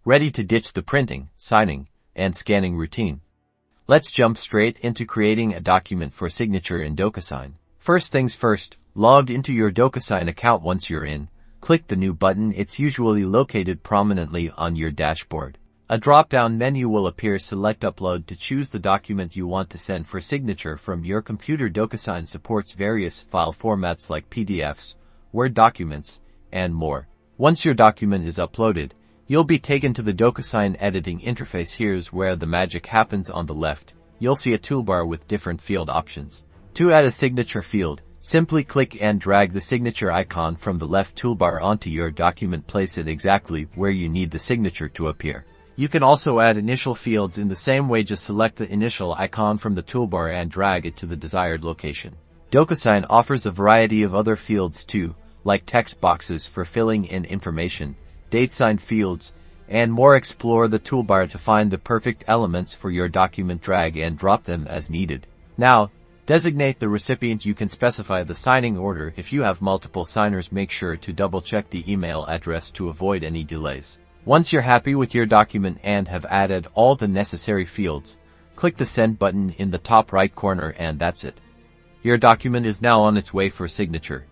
ready to ditch the printing, signing, and scanning routine. Let's jump straight into creating a document for signature in DocuSign. First things first, log into your DocuSign account. Once you're in, click the New button. It's usually located prominently on your dashboard. A drop-down menu will appear. Select Upload to choose the document you want to send for signature from your computer. DocuSign supports various file formats like PDFs, Word documents, and more. Once your document is uploaded, you'll be taken to the DocuSign editing interface. Here's where the magic happens. On the left, you'll see a toolbar with different field options. To add a signature field, simply click and drag the signature icon from the left toolbar onto your document. Place it exactly where you need the signature to appear. You can also add initial fields in the same way. Just select the initial icon from the toolbar and drag it to the desired location. DocuSign offers a variety of other fields too, like text boxes for filling in information, date sign fields, and more. Explore the toolbar to find the perfect elements for your document. Drag and drop them as needed. Now, designate the recipient. You can specify the signing order. If you have multiple signers, make sure to double-check the email address to avoid any delays. Once you're happy with your document and have added all the necessary fields, click the Send button in the top right corner, and that's it. Your document is now on its way for signature.